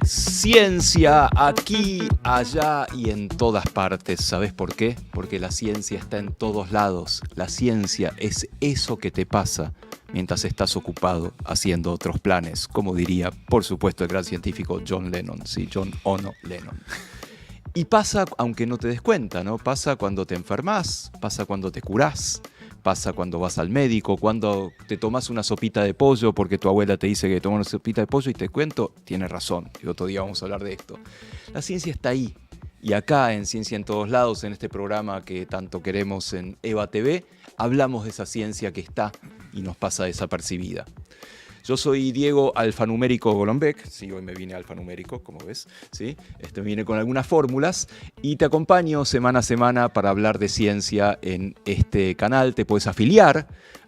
Ciencia aquí, allá y en todas partes. ¿Sabes por qué? Porque la ciencia está en todos lados. La ciencia es eso que te pasa mientras estás ocupado haciendo otros planes, como diría, por supuesto, el gran científico John Lennon, sí, John Ono Lennon. Y pasa aunque no te des cuenta, ¿no? Pasa cuando te enfermas, pasa cuando te curás, pasa cuando vas al médico, cuando te tomas una sopita de pollo porque tu abuela te dice que tomas una sopita de pollo y te cuento, tienes razón, y otro día vamos a hablar de esto. La ciencia está ahí, y acá en Ciencia en Todos Lados, en este programa que tanto queremos en EVA TV, hablamos de esa ciencia que está y nos pasa desapercibida. Yo soy Diego Alfanumérico Golombek, sí, hoy me vine alfanumérico, como ves, ¿sí? Viene con algunas fórmulas y te acompaño semana a semana para hablar de ciencia en este canal. Te puedes afiliar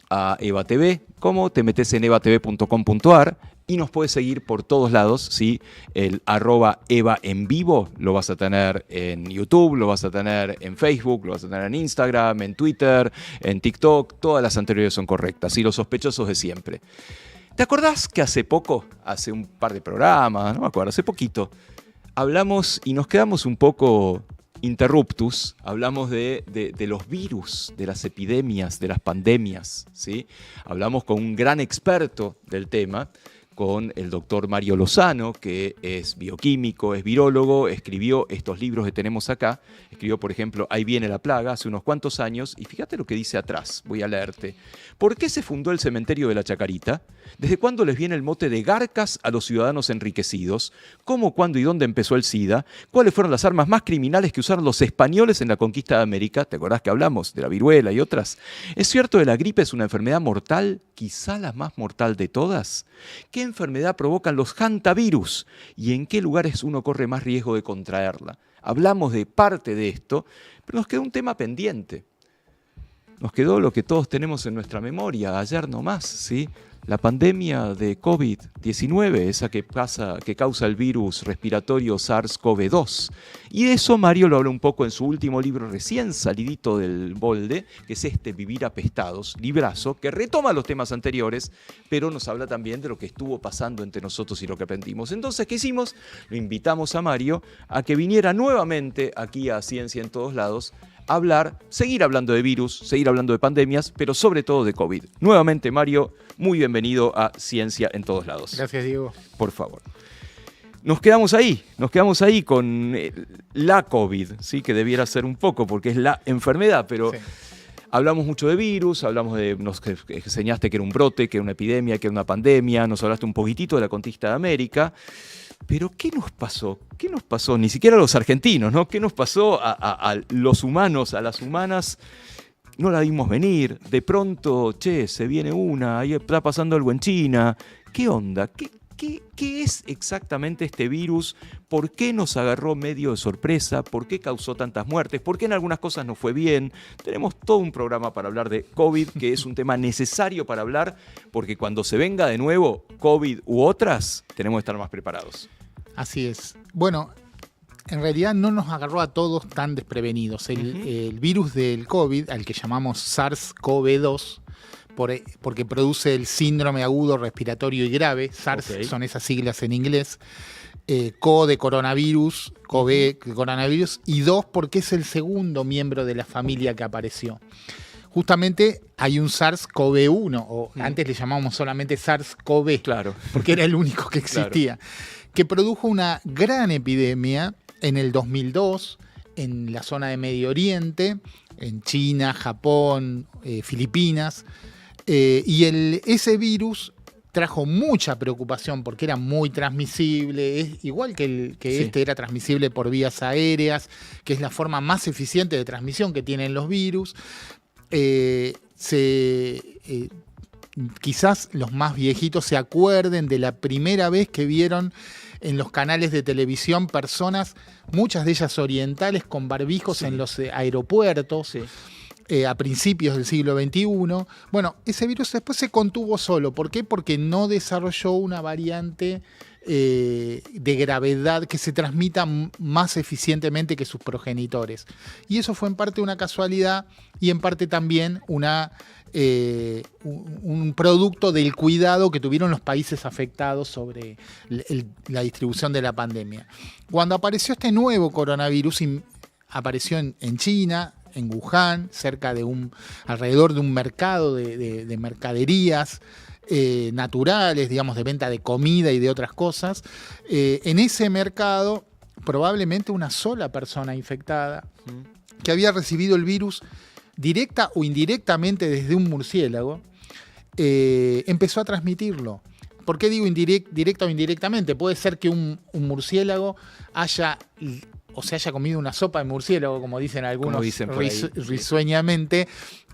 a EVA TV, como te metes en evatv.com.ar y nos puedes seguir por todos lados, ¿sí? El @EVA en vivo lo vas a tener en YouTube, lo vas a tener en Facebook, lo vas a tener en Instagram, en Twitter, en TikTok, todas las anteriores son correctas, y los sospechosos de siempre. ¿Te acordás que hace poco, hace un par de programas, no me acuerdo, hace poquito, hablamos y nos quedamos un poco interruptus, hablamos de los virus, de las epidemias, de las pandemias, ¿sí? Hablamos con un gran experto del tema, con el doctor Mario Lozano, que es bioquímico, es virólogo, escribió estos libros que tenemos acá. Escribió, por ejemplo, Ahí viene la plaga, hace unos cuantos años, y fíjate lo que dice atrás, voy a leerte. ¿Por qué se fundó el cementerio de la Chacarita? ¿Desde cuándo les viene el mote de garcas a los ciudadanos enriquecidos? ¿Cómo, cuándo y dónde empezó el SIDA? ¿Cuáles fueron las armas más criminales que usaron los españoles en la conquista de América? ¿Te acordás que hablamos de la viruela y otras? ¿Es cierto que la gripe es una enfermedad mortal, quizá la más mortal de todas? ¿Qué enfermedad provocan los hantavirus? ¿Y en qué lugares uno corre más riesgo de contraerla? Hablamos de parte de esto, pero nos quedó un tema pendiente. Nos quedó lo que todos tenemos en nuestra memoria, ayer nomás, ¿sí? La pandemia de COVID-19, esa que causa el virus respiratorio SARS-CoV-2. Y de eso Mario lo habla un poco en su último libro recién salidito del molde, que es Vivir apestados, librazo, que retoma los temas anteriores, pero nos habla también de lo que estuvo pasando entre nosotros y lo que aprendimos. Entonces, ¿qué hicimos? Lo invitamos a Mario a que viniera nuevamente aquí a Ciencia en Todos Lados, seguir hablando de virus, seguir hablando de pandemias, pero sobre todo de COVID. Nuevamente, Mario, muy bienvenido a Ciencia en Todos Lados. Gracias, Diego. Por favor. Nos quedamos ahí con la COVID, ¿sí? Que debiera ser un poco, porque es la enfermedad, pero sí. Hablamos mucho de virus, nos enseñaste que era un brote, que era una epidemia, que era una pandemia, nos hablaste un poquitito de la conquista de América. Pero ¿qué nos pasó? ¿Qué nos pasó? Ni siquiera a los argentinos, ¿no? ¿Qué nos pasó a los humanos, a las humanas? No la vimos venir. De pronto, se viene ahí está pasando algo en China. ¿Qué onda? ¿Qué es exactamente este virus? ¿Por qué nos agarró medio de sorpresa? ¿Por qué causó tantas muertes? ¿Por qué en algunas cosas no fue bien? Tenemos todo un programa para hablar de COVID, que es un tema necesario para hablar, porque cuando se venga de nuevo COVID u otras, tenemos que estar más preparados. Así es. Bueno, en realidad no nos agarró a todos tan desprevenidos. El virus del COVID, al que llamamos SARS-CoV-2, porque produce el síndrome agudo respiratorio y grave, SARS son esas siglas en inglés, CO de coronavirus, CoV de coronavirus, y 2 porque es el segundo miembro de la familia que apareció. Justamente hay un SARS-CoV-1, o antes le llamábamos solamente SARS-CoV, claro, porque era el único que existía, claro, que produjo una gran epidemia en el 2002 en la zona de Medio Oriente, en China, Japón, Filipinas. Y ese virus trajo mucha preocupación porque era muy transmisible, es igual que este era transmisible por vías aéreas, que es la forma más eficiente de transmisión que tienen los virus. Quizás los más viejitos se acuerden de la primera vez que vieron en los canales de televisión personas, muchas de ellas orientales, con barbijos en los aeropuertos. Sí. A principios del siglo XXI. Bueno, ese virus después se contuvo solo. ¿Por qué? Porque no desarrolló una variante de gravedad, que se transmita más eficientemente que sus progenitores. Y eso fue en parte una casualidad y en parte también un producto del cuidado que tuvieron los países afectados sobre la distribución de la pandemia. Cuando apareció este nuevo coronavirus, apareció en China, en Wuhan, alrededor de un mercado de mercaderías naturales, digamos, de venta de comida y de otras cosas. En ese mercado, probablemente una sola persona infectada que había recibido el virus directa o indirectamente desde un murciélago, empezó a transmitirlo. ¿Por qué digo directa o indirectamente? Puede ser que un murciélago se haya comido una sopa de murciélago, como dicen algunos risueñamente,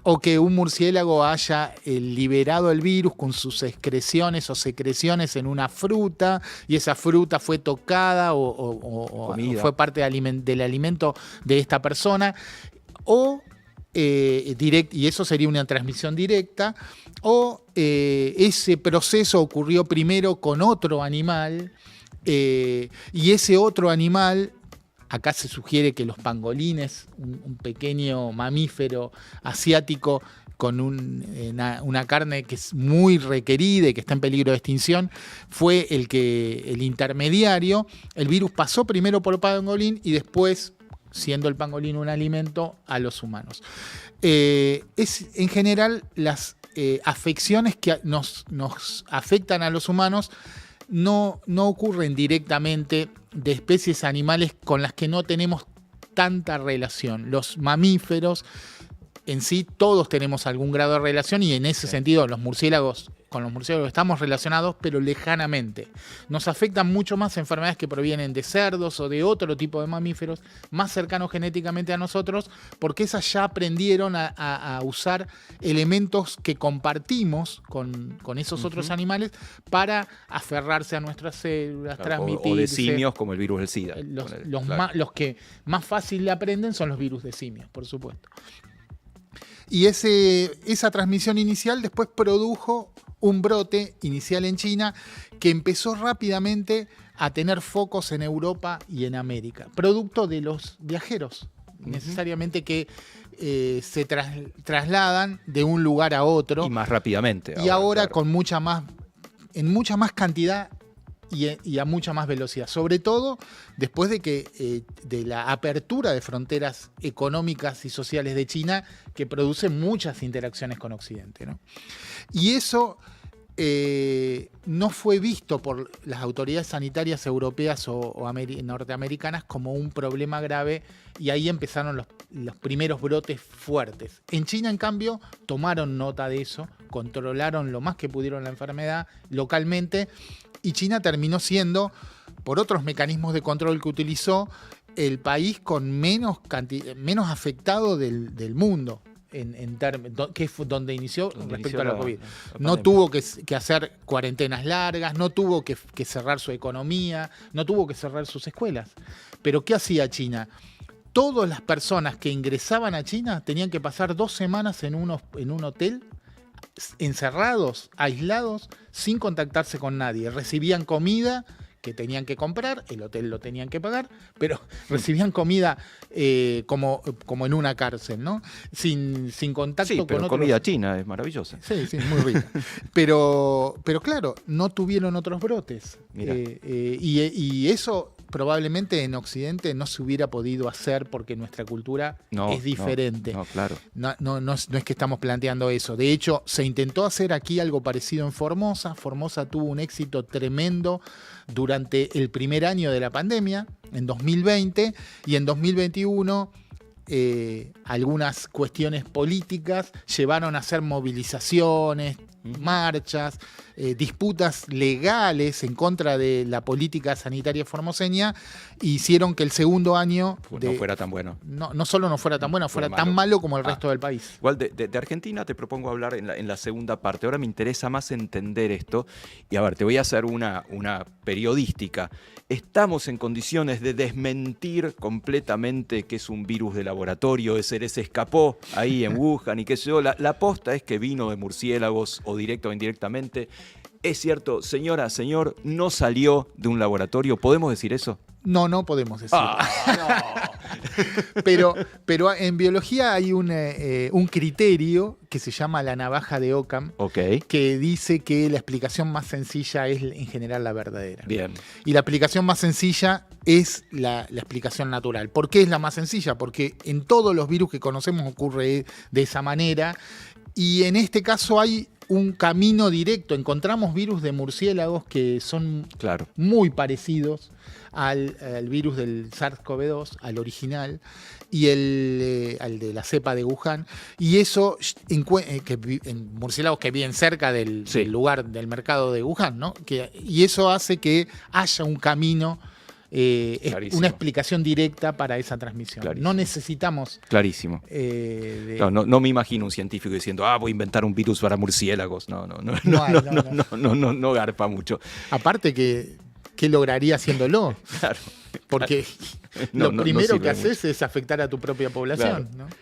o que un murciélago haya liberado el virus con sus excreciones o secreciones en una fruta, y esa fruta fue tocada o fue parte del alimento de esta persona, y eso sería una transmisión directa, o ese proceso ocurrió primero con otro animal, y ese otro animal, acá se sugiere que los pangolines, un pequeño mamífero asiático con una carne que es muy requerida y que está en peligro de extinción, fue el intermediario. El virus pasó primero por el pangolín y después, siendo el pangolín un alimento, a los humanos. En general, las afecciones que nos afectan a los humanos no ocurren directamente de especies animales con las que no tenemos tanta relación. Los mamíferos en sí, todos tenemos algún grado de relación, y en ese sentido con los murciélagos estamos relacionados, pero lejanamente. Nos afectan mucho más enfermedades que provienen de cerdos o de otro tipo de mamíferos más cercanos genéticamente a nosotros, porque esas ya aprendieron a usar elementos que compartimos con esos otros animales para aferrarse a nuestras células, transmitirse. O de simios, como el virus del SIDA. Los que más fácil le aprenden son los virus de simios, por supuesto. Y esa transmisión inicial después produjo un brote inicial en China que empezó rápidamente a tener focos en Europa y en América, producto de los viajeros, necesariamente que se trasladan de un lugar a otro. Y más rápidamente. Y ahora claro, en mucha más cantidad y a mucha más velocidad, sobre todo después de la apertura de fronteras económicas y sociales de China, que produce muchas interacciones con Occidente, ¿no? Y eso no fue visto por las autoridades sanitarias europeas o norteamericanas como un problema grave, y ahí empezaron los primeros brotes fuertes. En China, en cambio, tomaron nota de eso, controlaron lo más que pudieron la enfermedad localmente, y China terminó siendo, por otros mecanismos de control que utilizó, el país con menos afectado del mundo, que fue donde inició respecto a la COVID. No tuvo que hacer cuarentenas largas, no tuvo que cerrar su economía, no tuvo que cerrar sus escuelas. Pero ¿qué hacía China? Todas las personas que ingresaban a China tenían que pasar 2 semanas en un hotel, encerrados, aislados, sin contactarse con nadie. Recibían comida que tenían que comprar, el hotel lo tenían que pagar, pero recibían comida como en una cárcel, ¿no? Sin contacto con otros. Comida china es maravillosa. Sí, muy rica. Pero claro, no tuvieron otros brotes. Y eso probablemente en Occidente no se hubiera podido hacer porque nuestra cultura es diferente. Claro. No es que estamos planteando eso. De hecho, se intentó hacer aquí algo parecido en Formosa. Formosa tuvo un éxito tremendo durante el primer año de la pandemia, en 2020, y en 2021 algunas cuestiones políticas llevaron a hacer movilizaciones, marchas, disputas legales en contra de la política sanitaria formoseña, hicieron que el segundo año no fuera tan bueno. No solo no fuera tan bueno, fuera tan malo como el resto del país. Igual de Argentina te propongo hablar en la segunda parte. Ahora me interesa más entender esto. Y a ver, te voy a hacer una periodística. ¿Estamos en condiciones de desmentir completamente que es un virus de laboratorio, ese se escapó ahí en Wuhan y qué sé yo? La posta es que vino de murciélagos o directo o indirectamente. Es cierto, señora, señor, no salió de un laboratorio. ¿Podemos decir eso? No podemos decirlo. Pero en biología hay un criterio que se llama la navaja de Occam, que dice que la explicación más sencilla es en general la verdadera. Bien. Y la explicación más sencilla es la explicación natural. ¿Por qué es la más sencilla? Porque en todos los virus que conocemos ocurre de esa manera. Y en este caso hay un camino directo. Encontramos virus de murciélagos que son muy parecidos al virus del SARS-CoV-2, al original, y al de la cepa de Wuhan. Y eso, en murciélagos que viven cerca del lugar, del mercado de Wuhan, ¿no? Y eso hace que haya un camino, una explicación directa para esa transmisión. Clarísimo. No necesitamos... Clarísimo. No me imagino un científico diciendo, voy a inventar un virus para murciélagos. No garpa mucho. Aparte ¿qué lograría haciéndolo? Claro. Porque lo primero que haces es afectar a tu propia población. Claro. ¿No?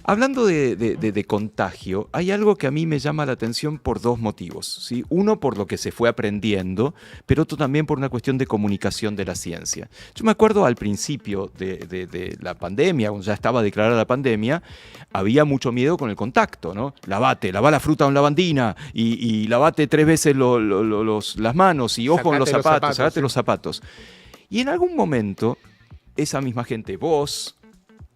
Hablando de contagio, hay algo que a mí me llama la atención por dos motivos, ¿sí? Uno, por lo que se fue aprendiendo, pero otro también por una cuestión de comunicación de la ciencia. Yo me acuerdo al principio de la pandemia, cuando ya estaba declarada la pandemia, había mucho miedo con el contacto, ¿no? Lavá la fruta con lavandina y lavate 3 veces las manos y ojo con los zapatos, sacate los zapatos. Y en algún momento, esa misma gente, vos,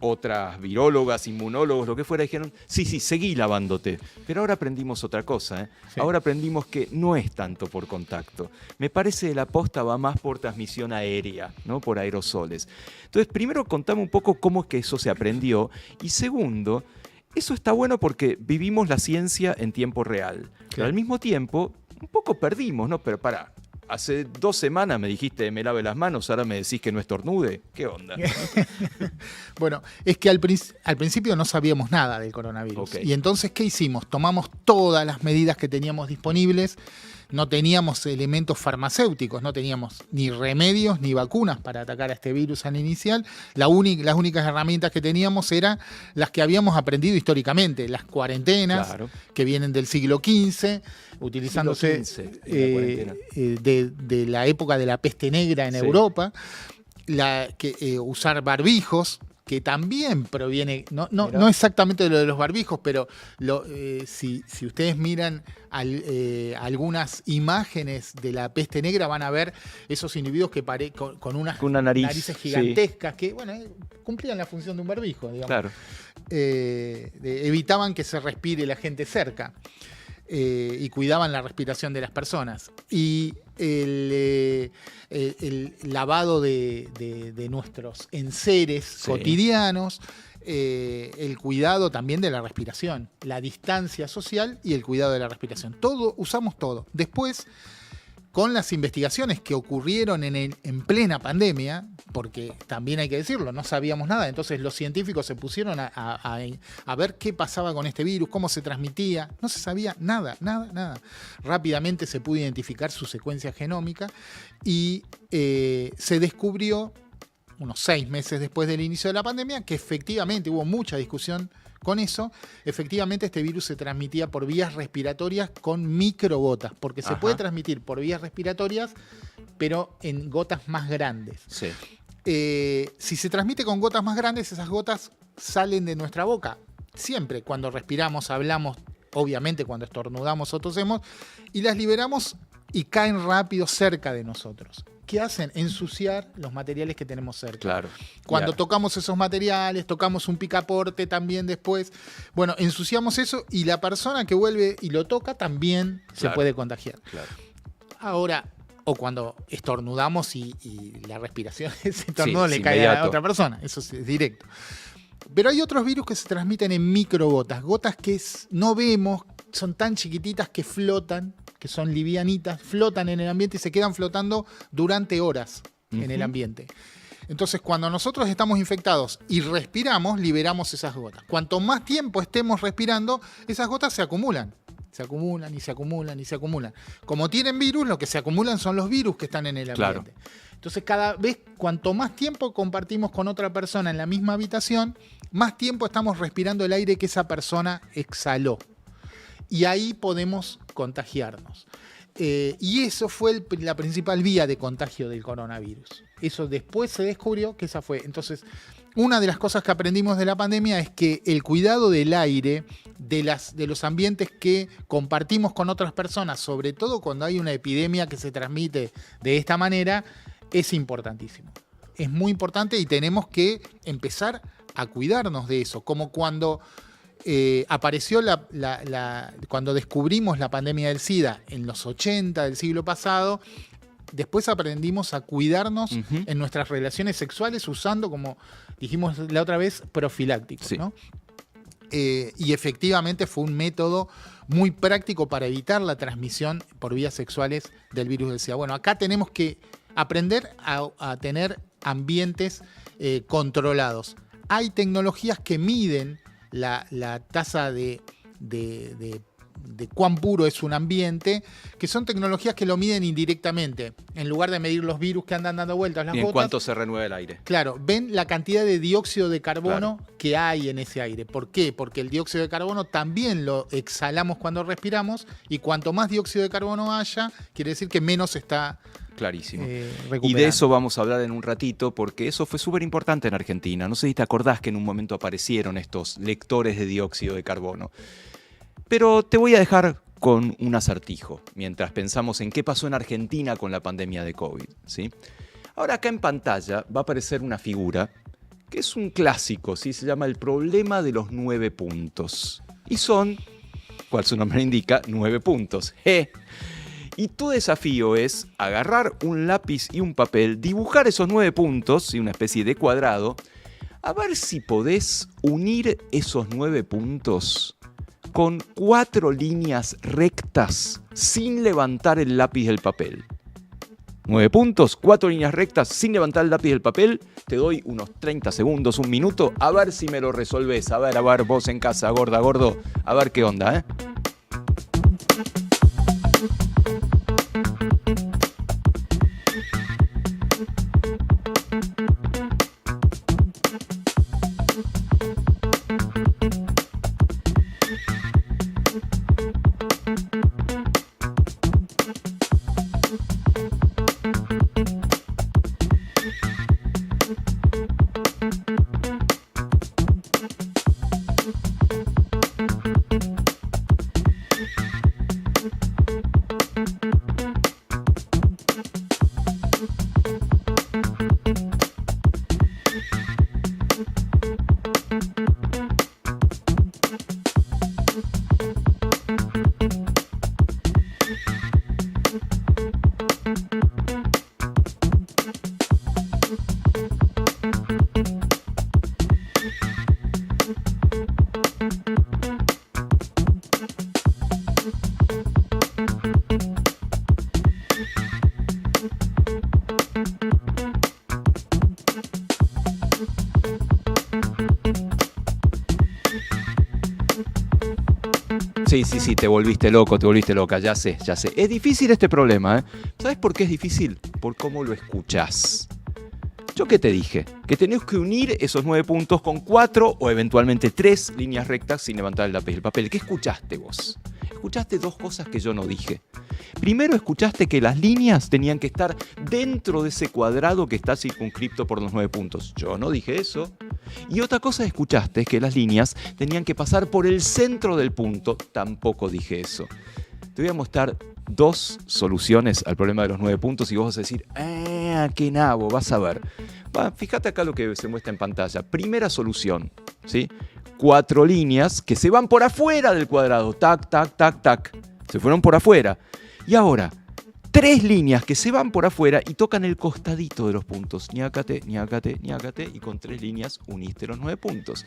otras virólogas, inmunólogos, lo que fuera, dijeron, sí, seguí lavándote. Pero ahora aprendimos otra cosa, ¿eh? Sí. Ahora aprendimos que no es tanto por contacto. Me parece que la posta va más por transmisión aérea, ¿no? Por aerosoles. Entonces, primero contame un poco cómo es que eso se aprendió. Y segundo, eso está bueno porque vivimos la ciencia en tiempo real. Pero al mismo tiempo, un poco perdimos, ¿no? Pero pará. Hace 2 semanas me dijiste me lave las manos, ahora me decís que no estornude. ¿Qué onda? Bueno, es que al principio no sabíamos nada del coronavirus. Y entonces, ¿qué hicimos? Tomamos todas las medidas que teníamos disponibles. No teníamos elementos farmacéuticos, no teníamos ni remedios ni vacunas para atacar a este virus al inicial. Las únicas herramientas que teníamos eran las que habíamos aprendido históricamente, las cuarentenas, que vienen del siglo XV, utilizándose de la época de la peste negra en Europa, usar barbijos, que también proviene, no exactamente de lo de los barbijos, pero si ustedes miran algunas imágenes de la peste negra, van a ver esos individuos que con unas narices gigantescas, que cumplían la función de un barbijo, digamos. Claro. Evitaban que se respire la gente cerca. Y cuidaban la respiración de las personas. Y el lavado de nuestros enseres cotidianos, el cuidado también de la respiración, la distancia social y el cuidado de la respiración. Usamos todo. Después, con las investigaciones que ocurrieron en plena pandemia, porque también hay que decirlo, no sabíamos nada, entonces los científicos se pusieron a ver qué pasaba con este virus, cómo se transmitía, no se sabía nada. Rápidamente se pudo identificar su secuencia genómica y se descubrió, unos 6 meses después del inicio de la pandemia, que efectivamente hubo mucha discusión con eso, efectivamente este virus se transmitía por vías respiratorias con microgotas, porque se puede transmitir por vías respiratorias, pero en gotas más grandes. Sí. Si se transmite con gotas más grandes, esas gotas salen de nuestra boca. Siempre, cuando respiramos, hablamos, obviamente cuando estornudamos o tosemos, y las liberamos y caen rápido cerca de nosotros. ¿Qué hacen? Ensuciar los materiales que tenemos cerca. Claro. Cuando tocamos esos materiales, tocamos un picaporte también después. Bueno, ensuciamos eso y la persona que vuelve y lo toca también se puede contagiar. Claro. Ahora, o cuando estornudamos y la respiración, ese estornudo le cae a otra persona. Eso es directo. Pero hay otros virus que se transmiten en microgotas. Gotas que no vemos, son tan chiquititas que flotan, que son livianitas, flotan en el ambiente y se quedan flotando durante horas en el ambiente. Entonces, cuando nosotros estamos infectados y respiramos, liberamos esas gotas. Cuanto más tiempo estemos respirando, esas gotas se acumulan. Se acumulan y se acumulan y se acumulan. Como tienen virus, lo que se acumulan son los virus que están en el ambiente. Claro. Entonces, cada vez, cuanto más tiempo compartimos con otra persona en la misma habitación, más tiempo estamos respirando el aire que esa persona exhaló. Y ahí podemos contagiarnos. Y eso fue la principal vía de contagio del coronavirus. Eso después se descubrió que esa fue. Entonces, una de las cosas que aprendimos de la pandemia es que el cuidado del aire, de los ambientes que compartimos con otras personas, sobre todo cuando hay una epidemia que se transmite de esta manera, es importantísimo. Es muy importante y tenemos que empezar a cuidarnos de eso, como cuando apareció cuando descubrimos la pandemia del SIDA en los 80 del siglo pasado. Después aprendimos a cuidarnos en nuestras relaciones sexuales usando, como dijimos la otra vez, profilácticos, sí, ¿no? Y efectivamente fue un método muy práctico para evitar la transmisión por vías sexuales del virus del SIDA. Bueno, acá tenemos que aprender a tener ambientes controlados. Hay tecnologías que miden la tasa de cuán puro es un ambiente, que son tecnologías que lo miden indirectamente. En lugar de medir los virus que andan dando vueltas, las y en gotas, cuánto se renueva el aire. Claro, ven la cantidad de dióxido de carbono que hay en ese aire. ¿Por qué? Porque el dióxido de carbono también lo exhalamos cuando respiramos, y cuanto más dióxido de carbono haya, quiere decir que menos está Clarísimo. recuperando. Y de eso vamos a hablar en un ratito, porque eso fue súper importante en Argentina. No sé si te acordás que en un momento aparecieron estos lectores de dióxido de carbono. Pero te voy a dejar con un acertijo, mientras pensamos en qué pasó en Argentina con la pandemia de COVID, ¿sí? Ahora acá en pantalla va a aparecer una figura que es un clásico, ¿sí? Se llama el problema de los 9 puntos. Y son, cual su nombre indica, 9 puntos. Y tu desafío es agarrar un lápiz y un papel, dibujar esos 9 puntos, ¿sí? Una especie de cuadrado, a ver si podés unir esos 9 puntos con 4 líneas rectas sin levantar el lápiz del papel. 9 puntos, 4 líneas rectas sin levantar el lápiz del papel. Te doy unos 30 segundos, un minuto, a ver si me lo resolvés. A ver, vos en casa, gorda, gordo, a ver qué onda, ¿eh? Sí, te volviste loco, te volviste loca, ya sé. Es difícil este problema, ¿eh? ¿Sabes por qué es difícil? Por cómo lo escuchás. ¿Yo qué te dije? Que tenés que unir esos 9 puntos con 4 o eventualmente 3 líneas rectas sin levantar el lápiz del papel. ¿Qué escuchaste vos? Escuchaste 2 cosas que yo no dije. Primero, escuchaste que las líneas tenían que estar dentro de ese cuadrado que está circunscripto por los 9 puntos. Yo no dije eso. Y otra cosa que escuchaste es que las líneas tenían que pasar por el centro del punto. Tampoco dije eso. Te voy a mostrar 2 soluciones al problema de los 9 puntos y vos vas a decir, qué nabo, vas a ver. Fíjate acá lo que se muestra en pantalla. Primera solución, ¿sí? 4 líneas que se van por afuera del cuadrado. Tac, tac, tac, tac. Se fueron por afuera. Y ahora, 3 líneas que se van por afuera y tocan el costadito de los puntos. Ñácate, ñácate, ñácate. Y con 3 líneas uniste los 9 puntos.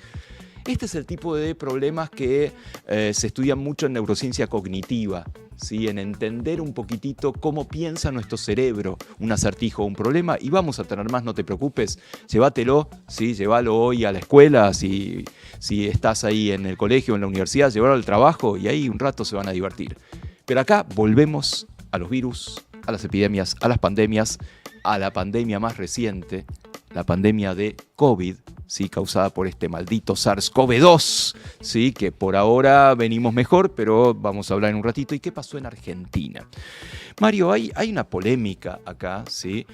Este es el tipo de problemas que se estudian mucho en neurociencia cognitiva, ¿sí? En entender un poquitito cómo piensa nuestro cerebro, un acertijo o un problema. Y vamos a tener más, no te preocupes. Llévatelo, ¿sí? Llévalo hoy a la escuela, si estás ahí en el colegio o en la universidad, llévalo al trabajo y ahí un rato se van a divertir. Pero acá volvemos a los virus, a las epidemias, a las pandemias, a la pandemia más reciente, la pandemia de COVID, ¿sí? Causada por este maldito SARS-CoV-2, sí, que por ahora venimos mejor, pero vamos a hablar en un ratito. ¿Y qué pasó en Argentina? Mario, hay una polémica acá, ¿sí?,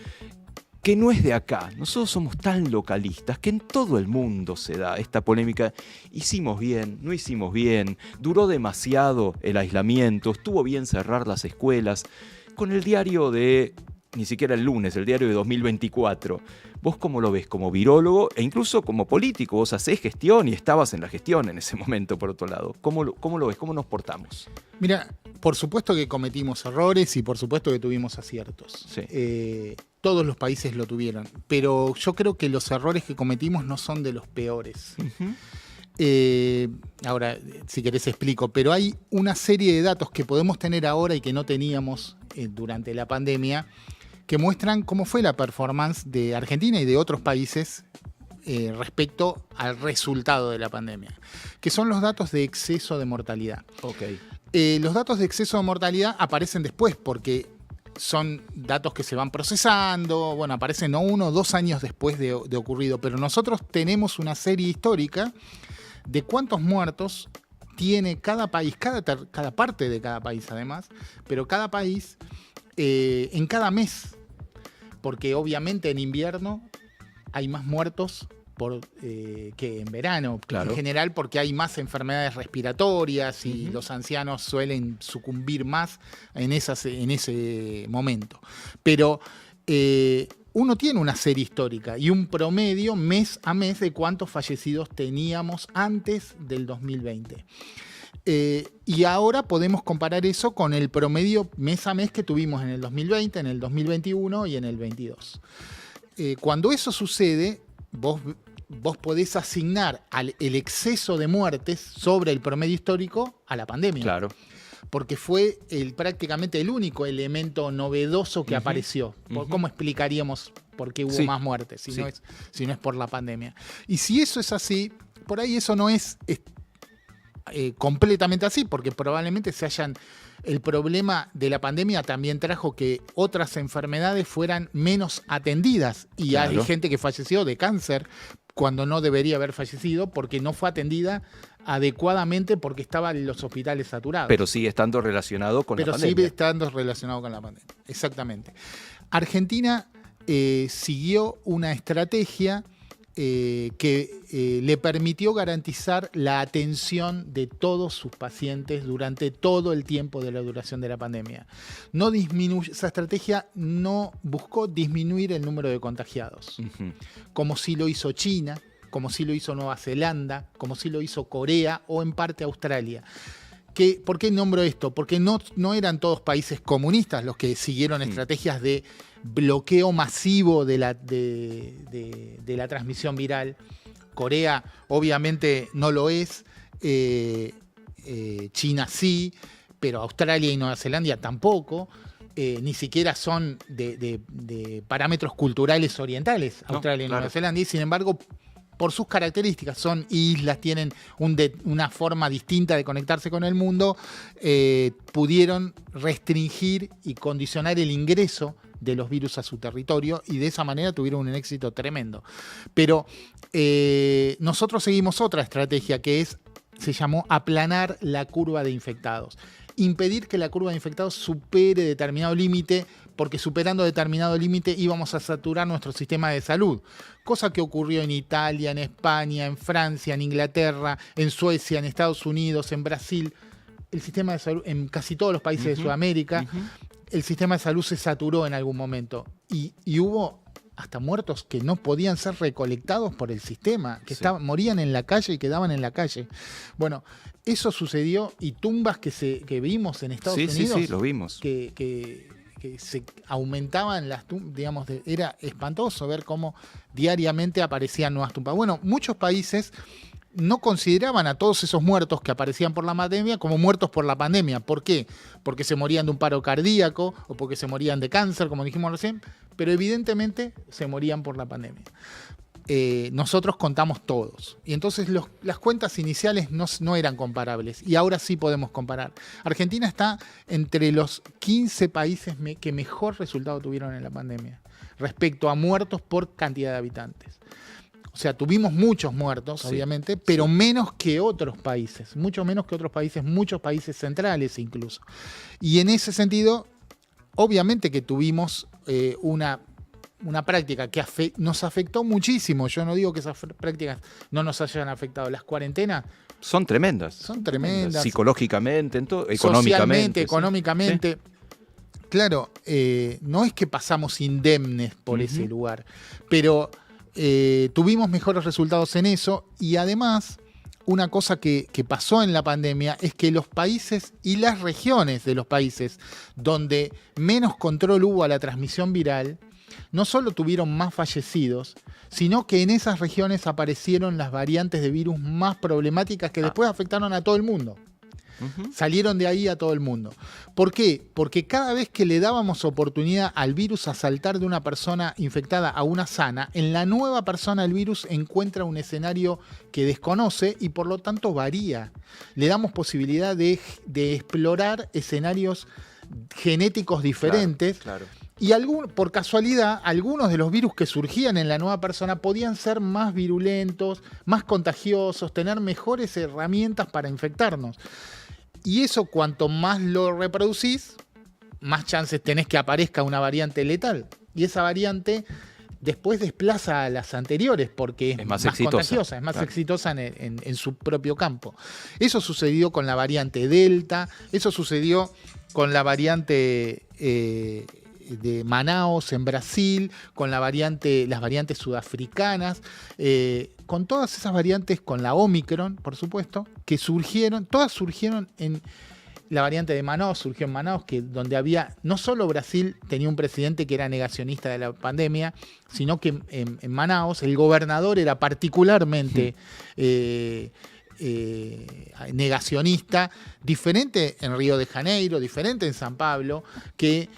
que no es de acá. Nosotros somos tan localistas que en todo el mundo se da esta polémica. Hicimos bien, no hicimos bien, duró demasiado el aislamiento, estuvo bien cerrar las escuelas. Con el diario de, ni siquiera el lunes, el diario de 2024, ¿vos cómo lo ves como virólogo e incluso como político? Vos hacés gestión y estabas en la gestión en ese momento, por otro lado. ¿Cómo lo ves? ¿Cómo nos portamos? Mira, por supuesto que cometimos errores y por supuesto que tuvimos aciertos. Sí. Todos los países lo tuvieron, pero yo creo que los errores que cometimos no son de los peores. Ahora, si querés explico, pero hay una serie de datos que podemos tener ahora y que no teníamos durante la pandemia, que muestran cómo fue la performance de Argentina y de otros países respecto al resultado de la pandemia, que son los datos de exceso de mortalidad. Okay. Los datos de exceso de mortalidad aparecen después porque son datos que se van procesando, bueno, aparecen no 1 o 2 años después de ocurrido, pero nosotros tenemos una serie histórica de cuántos muertos tiene cada país, cada parte de cada país además, pero cada país en cada mes, porque obviamente en invierno hay más muertos que en verano, claro, en general porque hay más enfermedades respiratorias y los ancianos suelen sucumbir más en ese momento. Pero uno tiene una serie histórica y un promedio mes a mes de cuántos fallecidos teníamos antes del 2020. Y ahora podemos comparar eso con el promedio mes a mes que tuvimos en el 2020, en el 2021 y en el 22. Cuando eso sucede, vos podés asignar el exceso de muertes sobre el promedio histórico a la pandemia. Claro. Porque fue prácticamente el único elemento novedoso que apareció. ¿Cómo explicaríamos por qué hubo más muertes si no es por la pandemia? Y si eso es así, por ahí eso no es completamente así, porque probablemente el problema de la pandemia también trajo que otras enfermedades fueran menos atendidas y claro, hay gente que falleció de cáncer cuando no debería haber fallecido porque no fue atendida adecuadamente porque estaban los hospitales saturados. Pero sigue estando relacionado con la pandemia. Pero sigue estando relacionado con la pandemia, exactamente. Argentina siguió una estrategia que le permitió garantizar la atención de todos sus pacientes durante todo el tiempo de la duración de la pandemia. Esa estrategia no buscó disminuir el número de contagiados, como sí lo hizo China, como sí lo hizo Nueva Zelanda, como sí lo hizo Corea o en parte Australia. ¿Por qué nombro esto? Porque no eran todos países comunistas los que siguieron estrategias de bloqueo masivo de la transmisión viral. Corea obviamente no lo es, China sí, pero Australia y Nueva Zelanda tampoco. Ni siquiera son de parámetros culturales orientales, Australia y Nueva Zelanda, y sin embargo, por sus características, son islas, tienen una forma distinta de conectarse con el mundo, pudieron restringir y condicionar el ingreso de los virus a su territorio y de esa manera tuvieron un éxito tremendo. Pero nosotros seguimos otra estrategia que se llamó aplanar la curva de infectados. Impedir que la curva de infectados supere determinado límite, porque superando determinado límite íbamos a saturar nuestro sistema de salud. Cosa que ocurrió en Italia, en España, en Francia, en Inglaterra, en Suecia, en Estados Unidos, en Brasil. El sistema de salud, en casi todos los países de Sudamérica, el sistema de salud se saturó en algún momento. Y hubo hasta muertos que no podían ser recolectados por el sistema, que morían en la calle y quedaban en la calle. Bueno, eso sucedió y tumbas que vimos en Estados Unidos. Sí, lo vimos. Que se aumentaban las tumbas, digamos, era espantoso ver cómo diariamente aparecían nuevas tumbas. Bueno, muchos países no consideraban a todos esos muertos que aparecían por la pandemia como muertos por la pandemia. ¿Por qué? Porque se morían de un paro cardíaco o porque se morían de cáncer, como dijimos recién, pero evidentemente se morían por la pandemia. Nosotros contamos todos. Y entonces las cuentas iniciales no eran comparables y ahora sí podemos comparar. Argentina está entre los 15 países que mejor resultado tuvieron en la pandemia respecto a muertos por cantidad de habitantes. O sea, tuvimos muchos muertos, Sí, obviamente, pero menos que otros países, mucho menos que otros países, muchos países centrales incluso. Y en ese sentido, obviamente que tuvimos una práctica que nos afectó muchísimo. Yo no digo que esas prácticas no nos hayan afectado. Las cuarentenas son tremendas. son tremendas. Psicológicamente, económicamente. Socialmente, ¿sí? económicamente. Sí. Claro, no es que pasamos indemnes por ese lugar, pero tuvimos mejores resultados en eso y además una cosa que pasó en la pandemia es que los países y las regiones de los países donde menos control hubo a la transmisión viral, no solo tuvieron más fallecidos, sino que en esas regiones aparecieron las variantes de virus más problemáticas que después afectaron a todo el mundo. Salieron de ahí a todo el mundo. ¿Por qué? Porque cada vez que le dábamos oportunidad al virus a saltar de una persona infectada a una sana, en la nueva persona el virus encuentra un escenario que desconoce y por lo tanto varía. Le damos posibilidad de explorar escenarios genéticos diferentes. Claro. Y por casualidad, algunos de los virus que surgían en la nueva persona podían ser más virulentos, más contagiosos, tener mejores herramientas para infectarnos. Y eso, cuanto más lo reproducís, más chances tenés que aparezca una variante letal. Y esa variante después desplaza a las anteriores porque es más contagiosa, es más exitosa en su propio campo. Eso sucedió con la variante Delta, eso sucedió con la variante de Manaos en Brasil, con las variantes sudafricanas, con todas esas variantes, con la Omicron, por supuesto, que todas surgieron en la variante de Manaos, surgió en Manaos, donde había, no solo Brasil tenía un presidente que era negacionista de la pandemia, sino que en Manaos el gobernador era particularmente negacionista, diferente en Río de Janeiro, diferente en San Pablo, que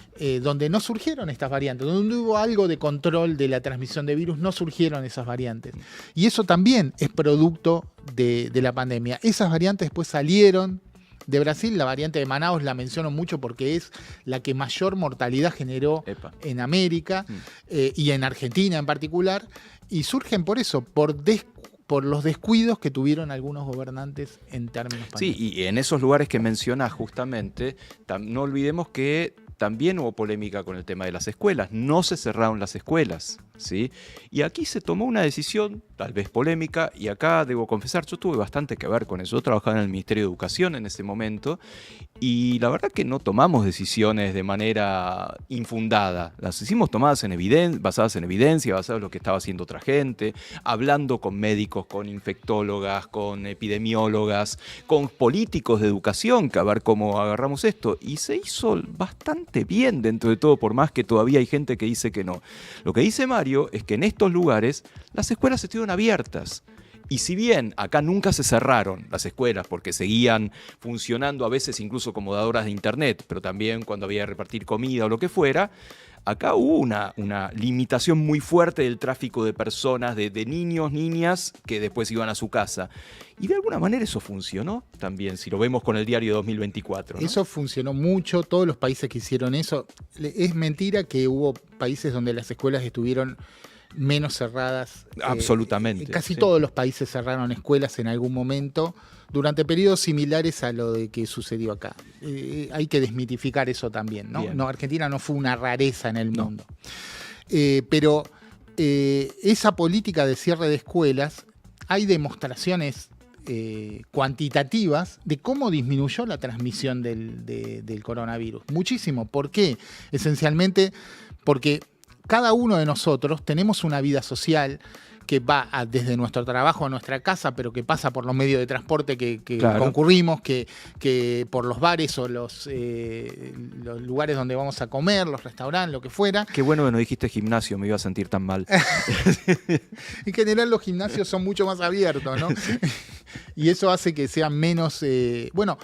donde no surgieron estas variantes, donde hubo algo de control de la transmisión de virus, no surgieron esas variantes. Y eso también es producto de la pandemia. Esas variantes después salieron de Brasil. La variante de Manaos la menciono mucho porque es la que mayor mortalidad generó en América y en Argentina en particular, y surgen por eso, por los descuidos que tuvieron algunos gobernantes en términos pandémicos. Sí, y en esos lugares que mencionás justamente, no olvidemos que también hubo polémica con el tema de las escuelas. No se cerraron las escuelas, ¿sí? Y aquí se tomó una decisión, tal vez polémica, y acá debo confesar, yo tuve bastante que ver con eso. Yo trabajaba en el Ministerio de Educación en ese momento, y la verdad que no tomamos decisiones de manera infundada. Las hicimos basadas en evidencia, basadas en lo que estaba haciendo otra gente, hablando con médicos, con infectólogas, con epidemiólogas, con políticos de educación, que a ver cómo agarramos esto. Y se hizo bastante bien dentro de todo, por más que todavía hay gente que dice que no. Lo que dice Mario es que en estos lugares las escuelas estuvieron abiertas. Y si bien acá nunca se cerraron las escuelas porque seguían funcionando a veces incluso como dadoras de internet, pero también cuando había que repartir comida o lo que fuera, acá hubo una limitación muy fuerte del tráfico de personas, de niños, niñas, que después iban a su casa. Y de alguna manera eso funcionó también, si lo vemos con el diario 2024, ¿no? Eso funcionó mucho, todos los países que hicieron eso. Es mentira que hubo países donde las escuelas estuvieron menos cerradas. Absolutamente. Casi todos los países cerraron escuelas en algún momento durante periodos similares a lo de que sucedió acá. Hay que desmitificar eso también, ¿no? No, Argentina no fue una rareza en el mundo. Pero esa política de cierre de escuelas, hay demostraciones cuantitativas de cómo disminuyó la transmisión del coronavirus. Muchísimo. ¿Por qué? Esencialmente porque cada uno de nosotros tenemos una vida social que va desde nuestro trabajo a nuestra casa, pero que pasa por los medios de transporte que claro, concurrimos, que por los bares o los lugares donde vamos a comer, los restaurantes, lo que fuera. Qué bueno que no dijiste gimnasio, me iba a sentir tan mal. En general los gimnasios son mucho más abiertos, ¿no? Sí. Y eso hace que sean menos... bueno,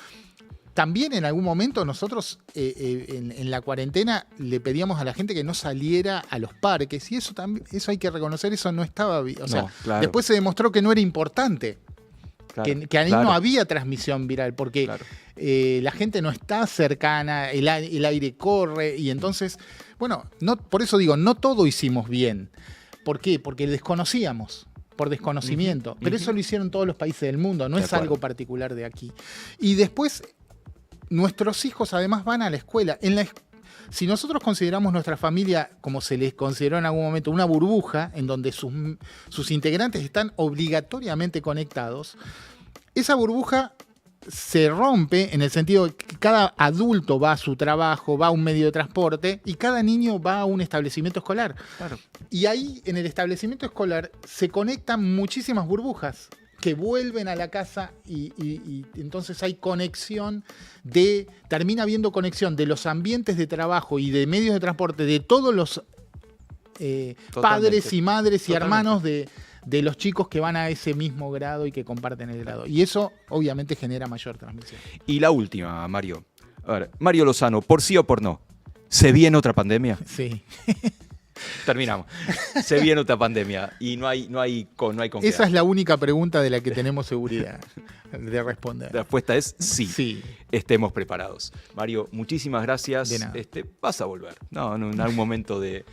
también en algún momento nosotros en la cuarentena le pedíamos a la gente que no saliera a los parques, y eso también, eso hay que reconocer, eso no estaba bien. O sea, claro, después se demostró que no era importante, claro, que ahí no había transmisión viral, porque claro, la gente no está cercana, el aire corre, y entonces, bueno, por eso digo, no todo hicimos bien. ¿Por qué? Porque desconocíamos. por desconocimiento. Pero eso lo hicieron todos los países del mundo, no De es acuerdo. algo particular de aquí. Y después, nuestros hijos además van a la escuela. Si nosotros consideramos nuestra familia, como se les consideró en algún momento, una burbuja en donde sus integrantes están obligatoriamente conectados, esa burbuja se rompe en el sentido de que cada adulto va a su trabajo, va a un medio de transporte y cada niño va a un establecimiento escolar. Claro. Y ahí en el establecimiento escolar se conectan muchísimas burbujas que vuelven a la casa y entonces hay conexión termina habiendo conexión de los ambientes de trabajo y de medios de transporte de todos los padres y madres y hermanos de los chicos que van a ese mismo grado y que comparten el grado. Y eso obviamente genera mayor transmisión. Y la última, Mario. A ver, Mario Lozano, por sí o por no, ¿se viene otra pandemia? Sí. Terminamos. Se viene otra pandemia y no hay con qué. Esa es la única pregunta de la que tenemos seguridad de responder. La respuesta es sí. Sí. Estemos preparados. Mario, muchísimas gracias. De nada. Vas a volver. No, en algún momento de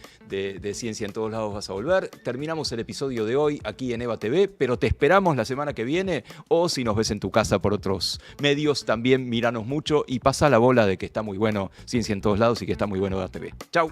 Ciencia en Todos Lados vas a volver. Terminamos el episodio de hoy aquí en EVA TV, pero te esperamos la semana que viene o si nos ves en tu casa por otros medios, también míranos mucho y pasa la bola de que está muy bueno Ciencia en Todos Lados y que está muy bueno EVA TV. Chau.